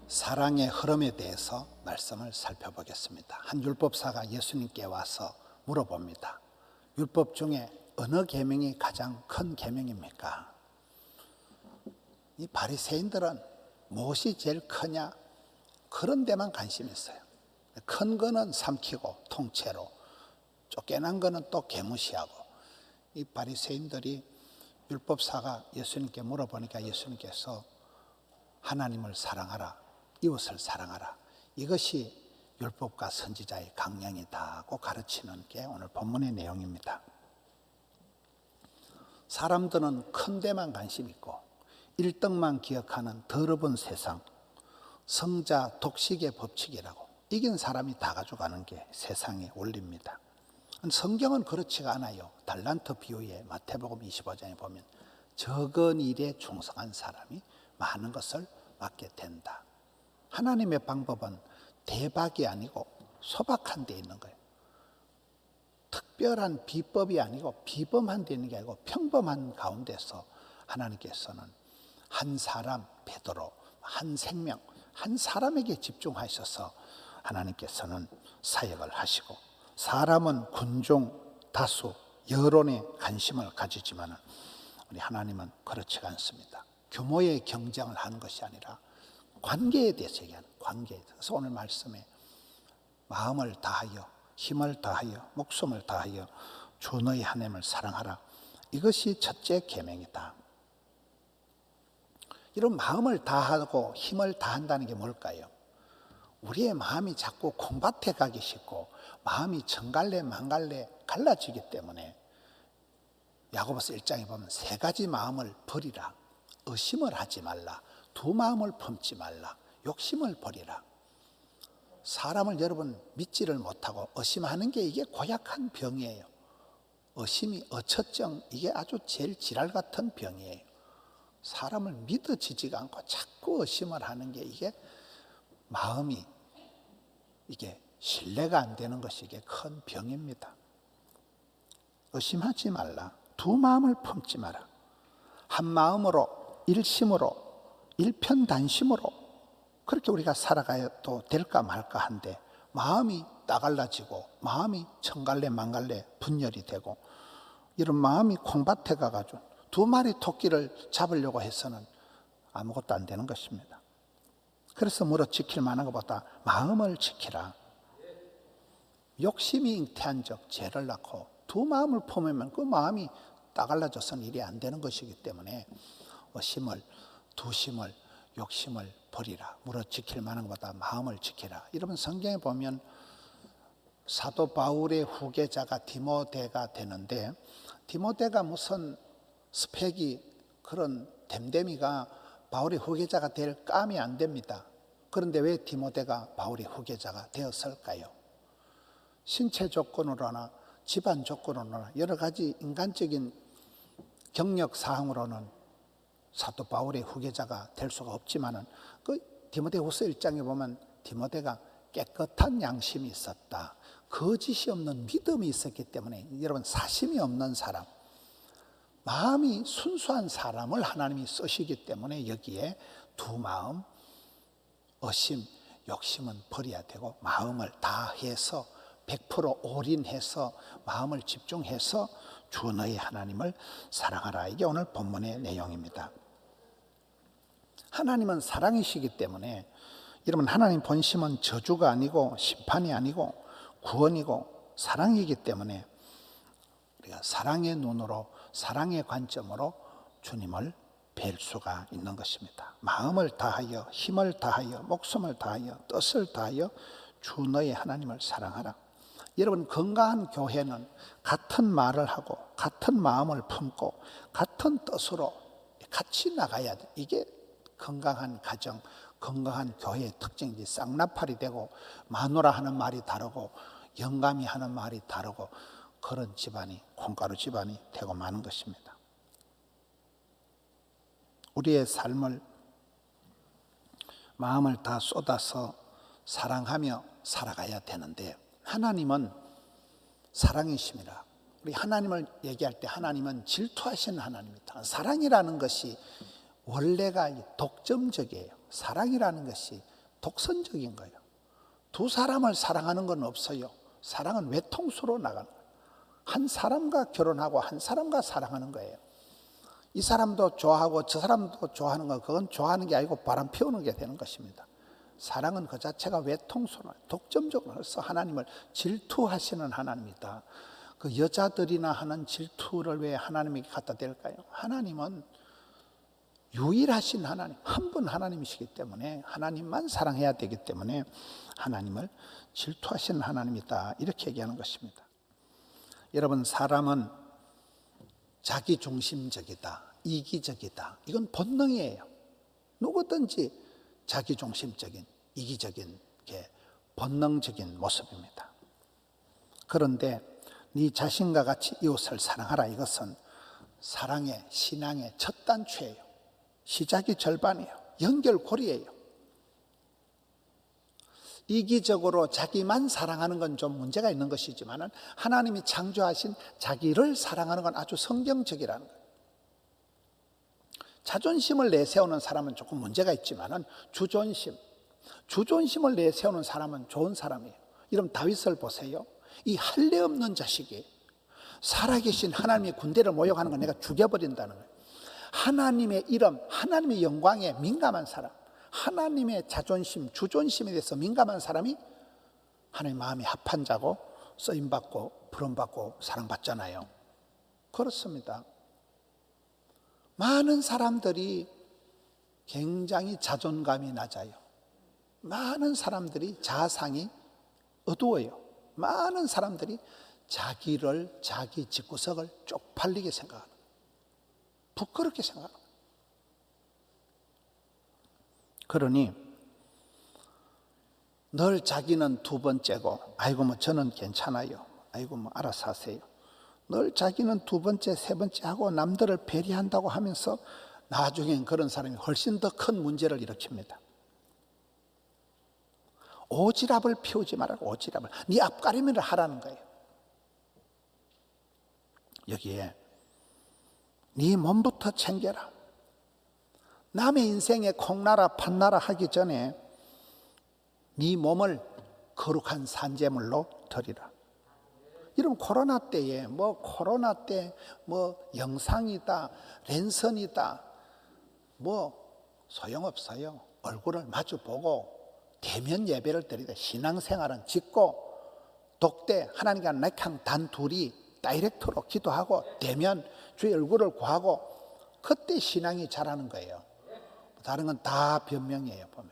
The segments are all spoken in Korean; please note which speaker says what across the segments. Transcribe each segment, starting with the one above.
Speaker 1: 사랑의 흐름에 대해서 말씀을 살펴보겠습니다. 한 율법사가 예수님께 와서 물어봅니다. 율법 중에 어느 계명이 가장 큰 계명입니까? 이 바리새인들은 무엇이 제일 크냐? 그런 데만 관심이 있어요. 큰 거는 삼키고 통째로, 쫓겨난 거는 또 개무시하고. 이 바리새인들이 율법사가 예수님께 물어보니까 예수님께서 하나님을 사랑하라, 이웃을 사랑하라, 이것이 율법과 선지자의 강령이다고 가르치는 게 오늘 본문의 내용입니다. 사람들은 큰 데만 관심 있고 1등만 기억하는 더러운 세상, 성자 독식의 법칙이라고 이긴 사람이 다 가져가는 게 세상의 원리입니다. 성경은 그렇지가 않아요. 달란트 비유에 마태복음 25장에 보면 적은 일에 충성한 사람이 많은 것을 맡게 된다. 하나님의 방법은 대박이 아니고 소박한 데 있는 거예요. 특별한 비법이 아니고 비범한 데 있는 게 아니고 평범한 가운데서 하나님께서는 한 사람 베드로, 한 생명, 한 사람에게 집중하셔서 하나님께서는 사역을 하시고, 사람은 군중 다수 여론에 관심을 가지지만 우리 하나님은 그렇지 않습니다. 규모의 경쟁을 하는 것이 아니라 관계에 대해서 얘기하는, 관계에 대해서 오늘 말씀에 마음을 다하여 힘을 다하여 목숨을 다하여 주 너희 하나님을 사랑하라, 이것이 첫째 계명이다. 이런 마음을 다하고 힘을 다한다는 게 뭘까요? 우리의 마음이 자꾸 콩밭에 가기 쉽고 마음이 정갈래 망갈래 갈라지기 때문에 야고보서 1장에 보면 세 가지 마음을 버리라, 의심을 하지 말라, 두 마음을 품지 말라, 욕심을 버리라. 사람을 여러분 믿지를 못하고 의심하는 게 이게 고약한 병이에요. 의심이 어처증, 이게 아주 제일 지랄 같은 병이에요. 사람을 믿어지지가 않고 자꾸 의심을 하는 게 이게 마음이 이게 신뢰가 안 되는 것이 이게 큰 병입니다. 의심하지 말라, 두 마음을 품지 마라. 한 마음으로 일심으로 일편단심으로 그렇게 우리가 살아가도 될까 말까 한데 마음이 따갈라지고 마음이 천갈래 만갈래 분열이 되고 이런 마음이 콩밭에 가가지고 두 마리 토끼를 잡으려고 해서는 아무것도 안 되는 것입니다. 그래서 물어 지킬 만한 것보다 마음을 지키라. 욕심이 잉태한 적 죄를 낳고 두 마음을 품으면 그 마음이 따갈라져서는 일이 안 되는 것이기 때문에 의심을, 두심을, 욕심을 버리라. 물어 지킬 만한 것보다 마음을 지키라. 이러면 성경에 보면 사도 바울의 후계자가 디모데가 되는데, 디모데가 무슨 스펙이 그런 댐댐이가 바울의 후계자가 될 감이 안 됩니다. 그런데 왜 디모데가 바울의 후계자가 되었을까요? 신체 조건으로나 집안 조건으로나 여러 가지 인간적인 경력 사항으로는 사도 바울의 후계자가 될 수가 없지만은 그 디모데후서 1장에 보면 디모데가 깨끗한 양심이 있었다, 거짓이 없는 믿음이 있었기 때문에, 여러분 사심이 없는 사람, 마음이 순수한 사람을 하나님이 쓰시기 때문에 여기에 두 마음, 의심, 욕심은 버려야 되고 마음을 다해서 100% 올인해서 마음을 집중해서 주 너희 하나님을 사랑하라. 이게 오늘 본문의 내용입니다. 하나님은 사랑이시기 때문에 여러분, 하나님 본심은 저주가 아니고 심판이 아니고 구원이고 사랑이기 때문에 우리가 사랑의 눈으로, 사랑의 관점으로 주님을 뵐 수가 있는 것입니다. 마음을 다하여 힘을 다하여 목숨을 다하여 뜻을 다하여 주 너희 하나님을 사랑하라. 여러분, 건강한 교회는 같은 말을 하고 같은 마음을 품고 같은 뜻으로 같이 나가야 돼. 이게 건강한 가정, 건강한 교회의 특징이지. 쌍나팔이 되고 마누라 하는 말이 다르고 영감이 하는 말이 다르고 그런 집안이 콩가루 집안이 되고 마는 것입니다. 우리의 삶을 마음을 다 쏟아서 사랑하며 살아가야 되는데 하나님은 사랑이십니다. 우리 하나님을 얘기할 때 하나님은 질투하시는 하나님입니다. 사랑이라는 것이 원래가 독점적이에요. 사랑이라는 것이 독선적인 거예요. 두 사람을 사랑하는 건 없어요. 사랑은 외통수로 나가는 거예요. 한 사람과 결혼하고 한 사람과 사랑하는 거예요. 이 사람도 좋아하고 저 사람도 좋아하는 거, 그건 좋아하는 게 아니고 바람 피우는 게 되는 것입니다. 사랑은 그 자체가 외통수로, 독점적으로 해서 하나님을 질투하시는 하나님이다. 그 여자들이나 하는 질투를 왜 하나님에게 갖다 댈까요? 하나님은 유일하신 하나님, 한 분 하나님이시기 때문에 하나님만 사랑해야 되기 때문에 하나님을 질투하시는 하나님이다. 이렇게 얘기하는 것입니다. 여러분, 사람은 자기중심적이다, 이기적이다. 이건 본능이에요. 누구든지 자기중심적인, 이기적인 게 본능적인 모습입니다. 그런데 네 자신과 같이 이웃을 사랑하라. 이것은 사랑의, 신앙의 첫 단추예요. 시작이 절반이에요. 연결고리예요. 이기적으로 자기만 사랑하는 건 좀 문제가 있는 것이지만 하나님이 창조하신 자기를 사랑하는 건 아주 성경적이라는 거예요. 자존심을 내세우는 사람은 조금 문제가 있지만 주존심을 내세우는 사람은 좋은 사람이에요. 이런 다윗을 보세요. 이 할례 없는 자식이 살아계신 하나님의 군대를 모욕하는 건 내가 죽여버린다는 거예요. 하나님의 이름, 하나님의 영광에 민감한 사람, 하나님의 자존심, 주존심에 대해서 민감한 사람이 하나님 마음이 합한 자고 쓰임받고 부름받고 사랑받잖아요. 그렇습니다. 많은 사람들이 굉장히 자존감이 낮아요. 많은 사람들이 자상이 어두워요. 많은 사람들이 자기를, 자기 집구석을 쪽팔리게 생각하는, 부끄럽게 생각하는. 그러니 늘 자기는 두 번째고, 아이고 뭐 저는 괜찮아요, 아이고 뭐 알아서 하세요. 늘 자기는 두 번째, 세 번째 하고 남들을 배려한다고 하면서 나중엔 그런 사람이 훨씬 더 큰 문제를 일으킵니다. 오지랖을 피우지 말라고. 오지랖을, 네 앞가림을 하라는 거예요. 여기에 네 몸부터 챙겨라. 남의 인생에 콩나라 판나라 하기 전에 네 몸을 거룩한 산제물로 드리라. 이런 코로나 때에 코로나 때 영상이다, 랜선이다, 소용없어요. 얼굴을 마주보고 대면 예배를 드리다. 신앙생활은 짓고 독대 하나님과 나랑 단 둘이 다이렉트로 기도하고 대면 주의 얼굴을 구하고 그때 신앙이 자라는 거예요. 다른 건 다 변명이에요. 보면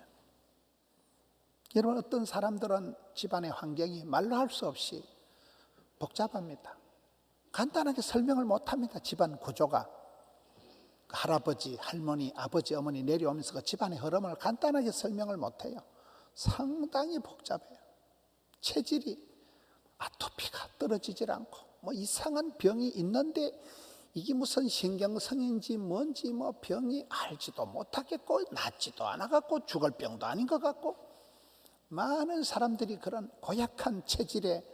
Speaker 1: 여러분, 어떤 사람들은 집안의 환경이 말로 할 수 없이 복잡합니다. 간단하게 설명을 못합니다. 집안 구조가 할아버지, 할머니, 아버지, 어머니 내려오면서 그 집안의 흐름을 간단하게 설명을 못해요. 상당히 복잡해요. 체질이 아토피가 떨어지질 않고 이상한 병이 있는데 이게 무슨 신경성인지 뭔지 병이 알지도 못하겠고 낫지도 않아갖고 죽을 병도 아닌 것 같고, 많은 사람들이 그런 고약한 체질의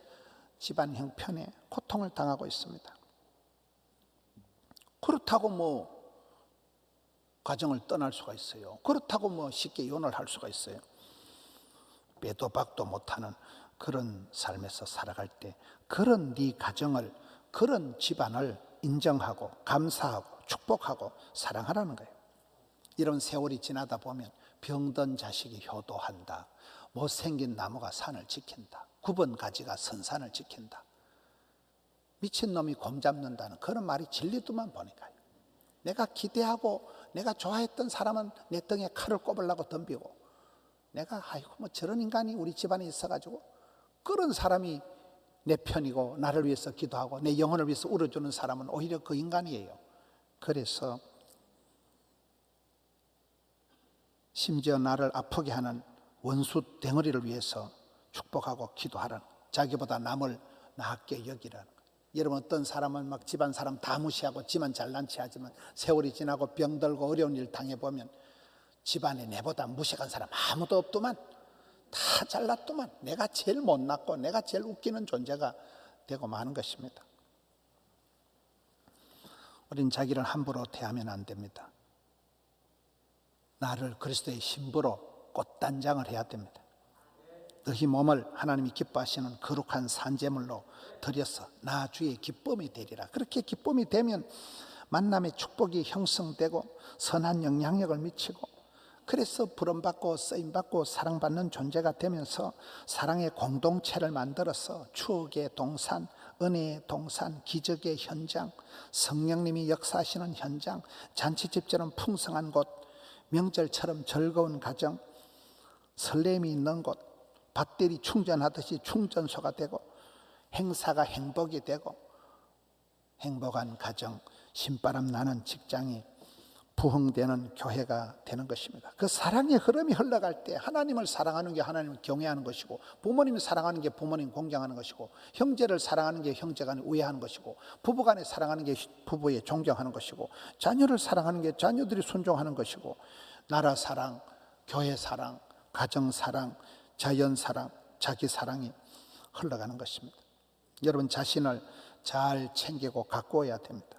Speaker 1: 집안 형편에 고통을 당하고 있습니다. 그렇다고 가정을 떠날 수가 있어요. 그렇다고 쉽게 이혼을 할 수가 있어요. 빼도 박도 못하는 그런 삶에서 살아갈 때 그런 네 가정을, 그런 집안을 인정하고 감사하고 축복하고 사랑하라는 거예요. 이런 세월이 지나다 보면 병든 자식이 효도한다, 못생긴 나무가 산을 지킨다, 굽은 가지가 선산을 지킨다, 미친놈이 곰 잡는다는 그런 말이 진리도만 보니까요. 내가 기대하고 내가 좋아했던 사람은 내 등에 칼을 꼽으려고 덤비고, 내가 아이고 저런 인간이 우리 집안에 있어가지고, 그런 사람이 내 편이고 나를 위해서 기도하고 내 영혼을 위해서 울어주는 사람은 오히려 그 인간이에요. 그래서 심지어 나를 아프게 하는 원수 덩어리를 위해서 축복하고 기도하라는, 자기보다 남을 나게 여기라는 거예요. 여러분, 어떤 사람은 집안 사람 다 무시하고 지만 잘난 체 하지만 세월이 지나고 병들고 어려운 일 당해보면 집안에 내보다 무식한 사람 아무도 없더만, 다 잘났더만, 내가 제일 못났고 내가 제일 웃기는 존재가 되고 마는 것입니다. 우린 자기를 함부로 대하면 안 됩니다. 나를 그리스도의 신부로 꽃단장을 해야 됩니다. 너희 몸을 하나님이 기뻐하시는 거룩한 산제물로 드려서 나 주의 기쁨이 되리라. 그렇게 기쁨이 되면 만남의 축복이 형성되고 선한 영향력을 미치고, 그래서 부름받고 쓰임받고 사랑받는 존재가 되면서 사랑의 공동체를 만들어서 추억의 동산, 은혜의 동산, 기적의 현장, 성령님이 역사하시는 현장, 잔치집처럼 풍성한 곳, 명절처럼 즐거운 가정, 설렘이 있는 곳, 배터리 충전하듯이 충전소가 되고, 행사가 행복이 되고, 행복한 가정, 신바람 나는 직장이 부흥되는 교회가 되는 것입니다. 그 사랑의 흐름이 흘러갈 때 하나님을 사랑하는 게 하나님을 경외하는 것이고, 부모님을 사랑하는 게 부모님 공경하는 것이고, 형제를 사랑하는 게 형제간에 우애하는 것이고, 부부간에 사랑하는 게 부부에 존경하는 것이고, 자녀를 사랑하는 게 자녀들이 순종하는 것이고, 나라 사랑, 교회 사랑, 가정 사랑, 자연 사랑, 자기 사랑이 흘러가는 것입니다. 여러분 자신을 잘 챙기고 가꾸어야 됩니다.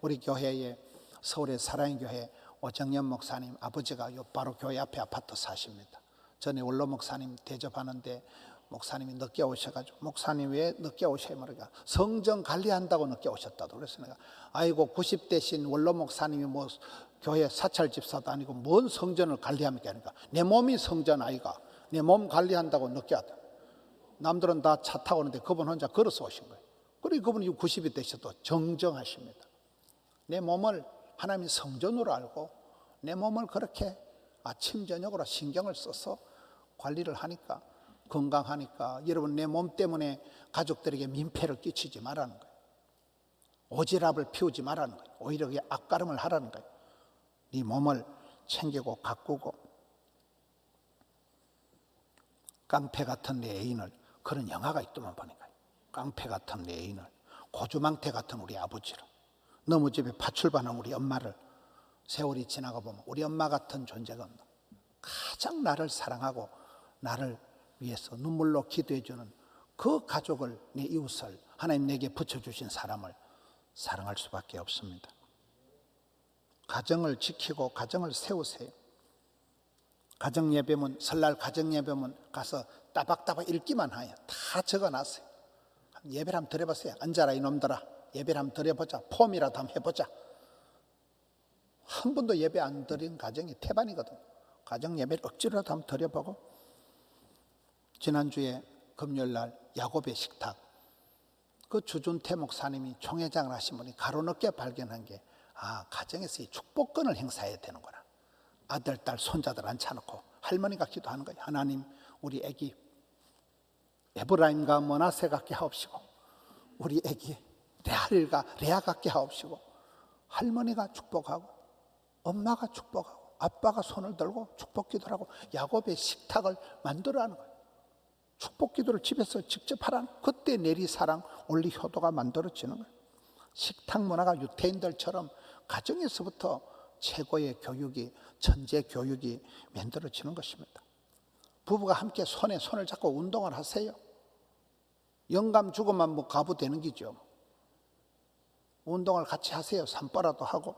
Speaker 1: 우리 교회에, 서울의 사랑의 교회 오정연 목사님 아버지가 바로 교회 앞에 아파트 사십니다. 전에 원로 목사님 대접하는데 목사님이 늦게 오셔가지고, 목사님 왜 늦게 오셔요? 그러니까 성전 관리한다고 늦게 오셨다고. 그래서 내가 아이고 90대신 원로 목사님이 뭐 교회 사찰 집사도 아니고 뭔 성전을 관리합니까? 그러니까 내 몸이 성전 아이가, 내 몸 관리한다고 늦게 왔다. 남들은 다 차 타고 오는데 그분 혼자 걸어서 오신 거예요. 그리고 그분이 90이 되셔도 정정하십니다. 내 몸을 하나님이 성전으로 알고 내 몸을 그렇게 아침 저녁으로 신경을 써서 관리를 하니까 건강하니까, 여러분 내 몸 때문에 가족들에게 민폐를 끼치지 말라는 거예요. 오지랖을 피우지 말라는 거예요. 오히려 악가름을 하라는 거예요. 네 몸을 챙기고 가꾸고. 깡패 같은 내 애인을, 그런 영화가 있더만 보니까, 깡패 같은 내 애인을, 고주망태 같은 우리 아버지를, 너무 집에 파출반한 우리 엄마를, 세월이 지나가 보면 우리 엄마 같은 존재가 없는, 가장 나를 사랑하고 나를 위해서 눈물로 기도해 주는 그 가족을, 내 이웃을, 하나님 내게 붙여주신 사람을 사랑할 수밖에 없습니다. 가정을 지키고 가정을 세우세요. 가정예배문, 설날 가정예배문 가서 따박따박 읽기만 해요. 다 적어놨어요. 예배를 한번 드려보세요. 앉아라 이놈들아, 예배를 한번 드려보자. 폼이라도 한번 해보자. 한 번도 예배 안 드린 가정이 태반이거든. 가정예배를 억지로라도 한번 드려보고. 지난주에 금요일날 야곱의 식탁, 그 주준태 목사님이 총회장을 하신 분이 가로늦게 발견한 게, 가정에서 이 축복권을 행사해야 되는구나. 아들, 딸, 손자들 앉혀놓고 할머니가 기도하는 거예요. 하나님, 우리 애기 에브라임과 머나세 같게 하옵시고, 우리 애기 레아 같게 하옵시고, 할머니가 축복하고 엄마가 축복하고 아빠가 손을 들고 축복 기도를 하고 야곱의 식탁을 만들어하는 거예요. 축복 기도를 집에서 직접 하라는, 그때 내리사랑 올리효도가 만들어지는 거예요. 식탁 문화가 유태인들처럼 가정에서부터 최고의 교육이, 천재 교육이 만들어지는 것입니다. 부부가 함께 손에 손을 잡고 운동을 하세요. 영감 주고만 뭐 가부 되는 기죠. 운동을 같이 하세요. 산보라도 하고.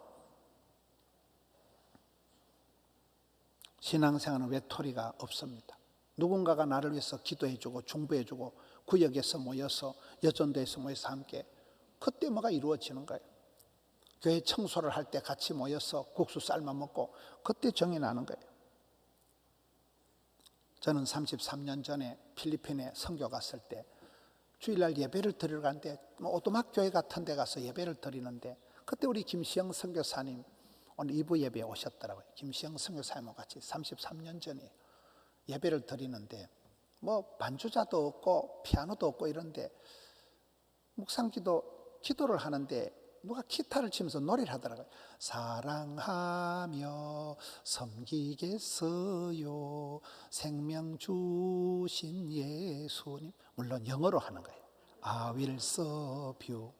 Speaker 1: 신앙생활은 외톨이가 없습니다. 누군가가 나를 위해서 기도해주고 중보해주고, 구역에서 모여서, 여전도에서 모여서 함께, 그때 뭐가 이루어지는 거예요. 교회 청소를 할 때 같이 모여서 국수 삶아 먹고, 그때 정이 나는 거예요. 저는 33년 전에 필리핀에 선교 갔을 때 주일날 예배를 드리러 가는데, 오두막 교회 같은 데 가서 예배를 드리는데, 그때 우리 김시영 선교사님 오늘 2부 예배에 오셨더라고요. 김시영 선교사님과 같이 33년 전에 예배를 드리는데, 뭐 반주자도 없고 피아노도 없고 이런데, 기도를 하는데 누가 기타를 치면서 노래를 하더라고요. 사랑하며 섬기겠어요 생명 주신 예수님. 물론 영어로 하는 거예요. I will serve you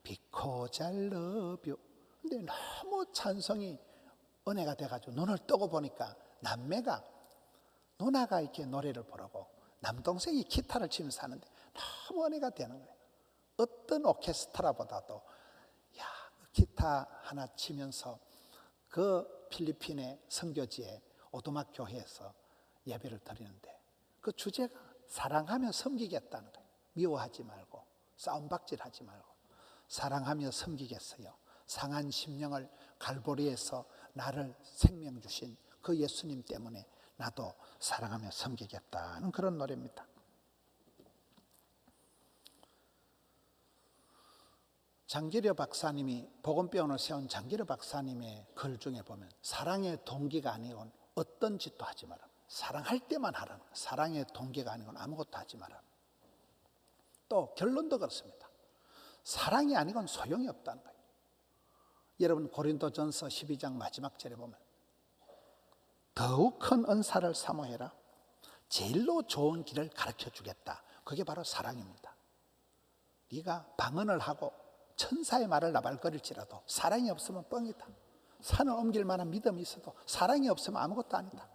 Speaker 1: because I love you. 근데 너무 찬성이 은혜가 돼가지고 눈을 뜨고 보니까 누나가 이렇게 노래를 부르고 남동생이 기타를 치면서 하는데 너무 은혜가 되는 거예요. 어떤 오케스트라보다도 기타 하나 치면서 그 필리핀의 선교지에 오두막 교회에서 예배를 드리는데 그 주제가 사랑하며 섬기겠다는 거예요. 미워하지 말고 싸움박질하지 말고 사랑하며 섬기겠어요. 상한 심령을 갈보리에서 나를 생명 주신 그 예수님 때문에 나도 사랑하며 섬기겠다는 그런 노래입니다. 장기려 박사님이 복음병원을 세운 장기려 박사님의 글 중에 보면 사랑의 동기가 아니건 어떤 짓도 하지 마라. 사랑할 때만 하라는 거예요. 사랑의 동기가 아니건 아무것도 하지 마라. 또 결론도 그렇습니다. 사랑이 아니건 소용이 없다는 거예요. 여러분 고린도전서 12장 마지막 절에 보면 더욱 큰 은사를 사모해라. 제일로 좋은 길을 가르쳐 주겠다. 그게 바로 사랑입니다. 네가 방언을 하고 천사의 말을 나발거릴지라도 사랑이 없으면 뻥이다. 산을 옮길 만한 믿음이 있어도 사랑이 없으면 아무것도 아니다.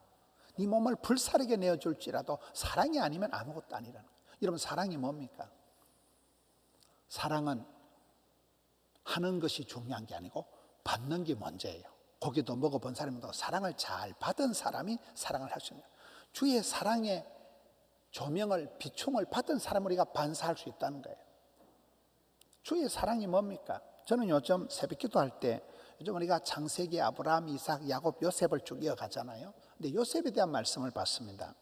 Speaker 1: 네 몸을 불사르게 내어줄지라도 사랑이 아니면 아무것도 아니라는 거예요. 여러분 사랑이 뭡니까? 사랑은 하는 것이 중요한 게 아니고 받는 게 문제예요. 고기도 먹어본 사람도 사랑을 잘 받은 사람이 사랑을 할 수 있는 거예요. 주의 사랑의 조명을 비춤을 받은 사람을 우리가 반사할 수 있다는 거예요. 주의 사랑이 뭡니까? 저는 요즘 새벽기도 할 때 요즘 우리가 창세기 아브라함, 이삭, 야곱, 요셉을 쭉 이어가잖아요. 근데 요셉에 대한 말씀을 봤습니다.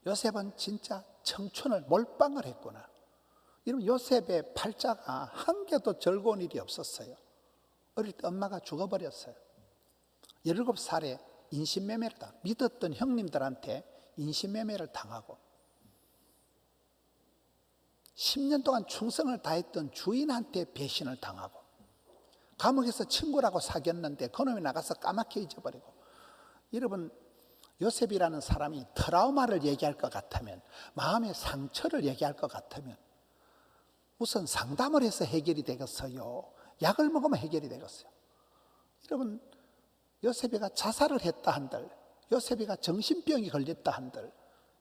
Speaker 1: 요셉은 진짜 청춘을 몰빵을 했구나. 여러분 요셉의 팔자가 한 개도 즐거운 일이 없었어요. 어릴 때 엄마가 죽어버렸어요. 17살에 인신매매를 당하고 믿었던 형님들한테 인신매매를 당하고 10년 동안 충성을 다했던 주인한테 배신을 당하고 감옥에서 친구라고 사귀었는데 그놈이 나가서 까맣게 잊어버리고. 여러분 요셉이라는 사람이 트라우마를 얘기할 것 같으면 마음의 상처를 얘기할 것 같으면 우선 상담을 해서 해결이 되겠어요? 약을 먹으면 해결이 되겠어요? 여러분 요셉이가 자살을 했다 한들 요셉이가 정신병이 걸렸다 한들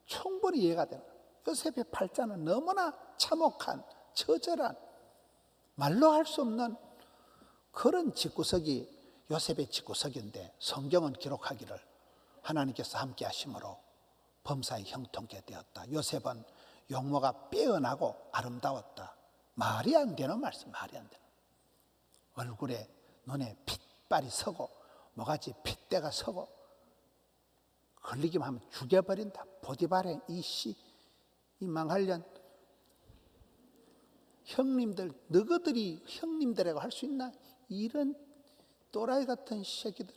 Speaker 1: 충분히 이해가 되는 거예요. 요셉의 팔자는 너무나 참혹한 처절한 말로 할 수 없는 그런 집구석이 요셉의 집구석인데 성경은 기록하기를 하나님께서 함께 하심으로 범사에 형통케 되었다. 요셉은 용모가 빼어나고 아름다웠다. 말이 안 되는 말씀, 말이 안 되는. 얼굴에 눈에 핏발이 서고 모가지 핏대가 서고 걸리기만 하면 죽여버린다. 보디발의 이 망할년 형님들, 너희들이 형님들이라고 할 수 있나? 이런 또라이 같은 새끼들.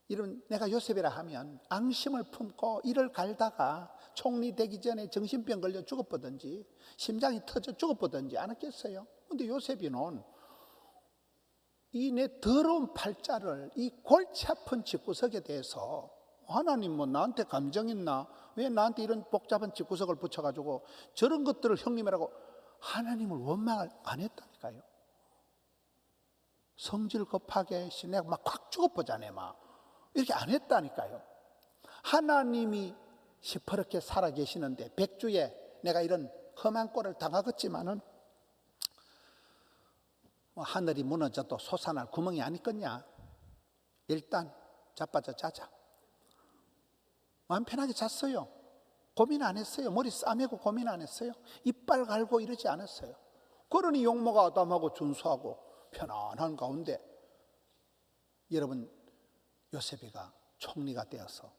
Speaker 1: 이런 내가 요셉이라 하면 앙심을 품고 이를 갈다가 총리 되기 전에 정신병 걸려 죽어보든지 심장이 터져 죽어보든지 않았겠어요? 근데 요셉이는 이 내 더러운 팔자를 이 골치 아픈 집구석에 대해서 하나님 뭐 나한테 감정 있나? 왜 나한테 이런 복잡한 집구석을 붙여가지고 저런 것들을 형님이라고 하나님을 원망을 안 했다니까요. 성질 급하게 내가 막 확 죽어보자네 막 이렇게 안 했다니까요. 하나님이 시퍼렇게 살아계시는데 백주에 내가 이런 험한 꼴을 당하겠지만은 뭐 하늘이 무너져도 솟아날 구멍이 아니겠냐. 일단 자빠져 자자. 마음 편하게 잤어요. 고민 안 했어요. 머리 싸매고 고민 안 했어요. 이빨 갈고 이러지 않았어요. 그러니 용모가 아담하고 준수하고 편안한 가운데 여러분 요셉이가 총리가 되어서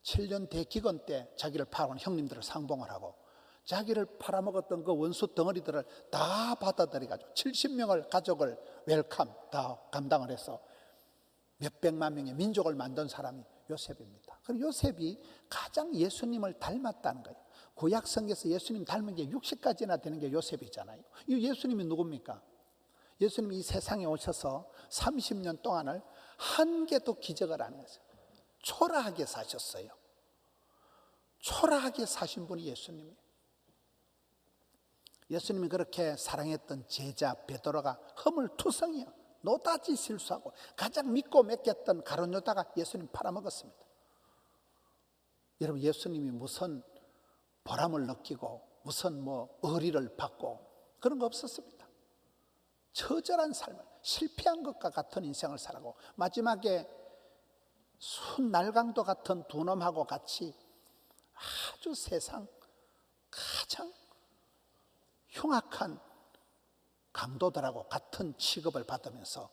Speaker 1: 7년 대기근 때 자기를 팔아온 형님들을 상봉을 하고 자기를 팔아먹었던 그 원수 덩어리들을 다 받아들여가지고 70명을 가족을 웰컴 다 감당을 해서 몇백만 명의 민족을 만든 사람이 요셉입니다. 그리고 요셉이 가장 예수님을 닮았다는 거예요. 구약 성경에서 예수님 닮은 게 60가지나 되는 게 요셉이잖아요. 이 예수님이 누굽니까? 예수님이 이 세상에 오셔서 30년 동안을 한 개도 기적을 안 했어요. 초라하게 사셨어요. 초라하게 사신 분이 예수님이에요. 예수님이 그렇게 사랑했던 제자 베드로가 허물투성이요. 노다지 실수하고 가장 믿고 맡겼던 가룟 유다가 예수님 팔아먹었습니다. 여러분 예수님이 무슨 보람을 느끼고 무슨 뭐 의리를 받고 그런 거 없었습니다. 처절한 삶을 실패한 것과 같은 인생을 살아고 마지막에 순날강도 같은 두 놈하고 같이 아주 세상 가장 흉악한 강도들하고 같은 취급을 받으면서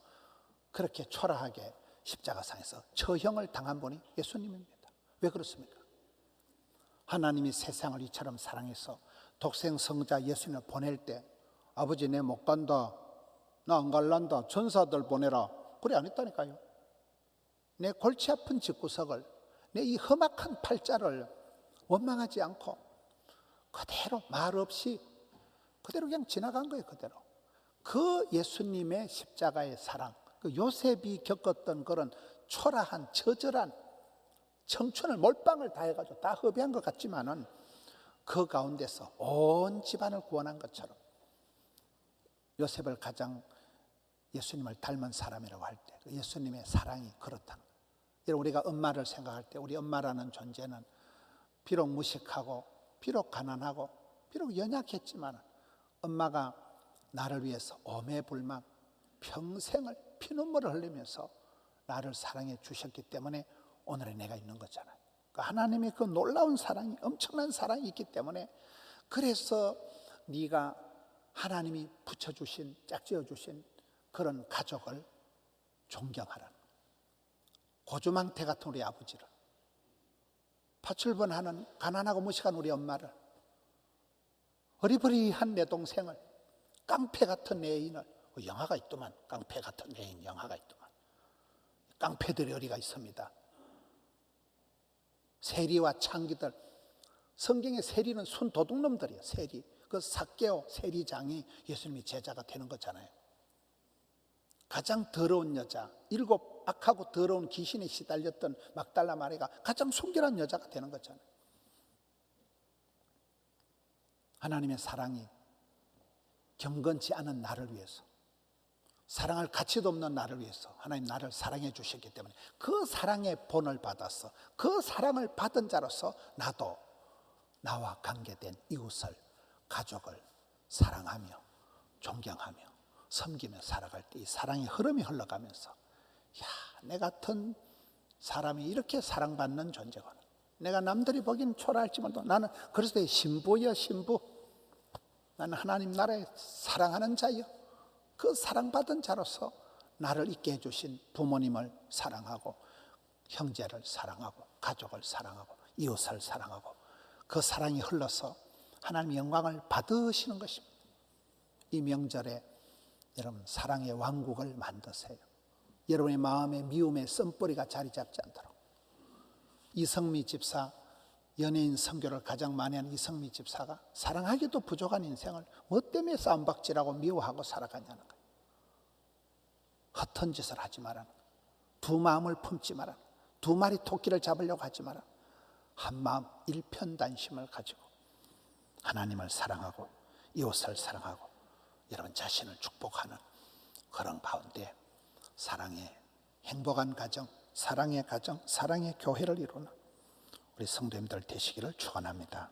Speaker 1: 그렇게 초라하게 십자가상에서 처형을 당한 분이 예수님입니다. 왜 그렇습니까? 하나님이 세상을 이처럼 사랑해서 독생 성자 예수님을 보낼 때 아버지 내 못 간다, 나 안 갈란다, 전사들 보내라, 그래 안 했다니까요. 내 골치 아픈 집구석을, 내 이 험악한 팔자를 원망하지 않고 그대로 말 없이 그대로 그냥 지나간 거예요. 그대로. 그 예수님의 십자가의 사랑, 그 요셉이 겪었던 그런 초라한 처절한 청춘을 몰빵을 다 해가지고 다 허비한 것 같지만은 그 가운데서 온 집안을 구원한 것처럼 요셉을 가장 예수님을 닮은 사람이라고 할 때 예수님의 사랑이 그렇다는 거예요. 여러분, 우리가 엄마를 생각할 때 우리 엄마라는 존재는 비록 무식하고 비록 가난하고 비록 연약했지만 엄마가 나를 위해서 오매불망 평생을 피눈물을 흘리면서 나를 사랑해 주셨기 때문에 오늘의 내가 있는 거잖아요. 그러니까 하나님의 그 놀라운 사랑이, 엄청난 사랑이 있기 때문에 그래서 네가 하나님이 붙여주신, 짝지어주신 그런 가족을 존경하라는, 고주망태 같은 우리 아버지를, 파출번하는 가난하고 무식한 우리 엄마를, 어리버리한 내 동생을, 깡패 같은 내 애인을, 영화가 있더만, 깡패 같은 내 애인 영화가 있더만. 깡패들이 어디가 있습니다. 세리와 창기들, 성경의 세리는 순 도둑놈들이에요. 세리, 그 삭개오 세리장이 예수님이 제자가 되는 거잖아요. 가장 더러운 여자, 7 악하고 더러운 귀신에 시달렸던 막달라 마리가 가장 순결한 여자가 되는 거잖아요. 하나님의 사랑이 경건치 않은 나를 위해서, 사랑할 가치도 없는 나를 위해서 하나님 나를 사랑해 주셨기 때문에 그 사랑의 본을 받아서 그 사랑을 받은 자로서 나도 나와 관계된 이웃을, 가족을 사랑하며 존경하며 섬기며 살아갈 때 이 사랑의 흐름이 흘러가면서 내 같은 사람이 이렇게 사랑받는 존재구나. 내가 남들이 보기엔 초라할지 몰라도 나는 그리스도의 신부여 신부. 나는 하나님 나라에 사랑하는 자여. 그 사랑받은 자로서 나를 있게 해주신 부모님을 사랑하고 형제를 사랑하고 가족을 사랑하고 이웃을 사랑하고 그 사랑이 흘러서 하나님의 영광을 받으시는 것입니다. 이 명절에 여러분 사랑의 왕국을 만드세요. 여러분의 마음에 미움의 씀뿌리가 자리 잡지 않도록. 이성미 집사, 연예인 선교를 가장 많이 하는 이성미 집사가 사랑하기도 부족한 인생을 뭐 때문에 싸움박질하고 미워하고 살아가냐는 거예요. 헛된 짓을 하지 말라는 거예요. 두 마음을 품지 말라는 거예요. 두 마리 토끼를 잡으려고 하지 말라는 거예요. 한 마음 일편단심을 가지고 하나님을 사랑하고 이웃을 사랑하고 여러분 자신을 축복하는 그런 가운데 사랑의 행복한 가정, 사랑의 가정, 사랑의 교회를 이루는 우리 성도님들 되시기를 축원합니다.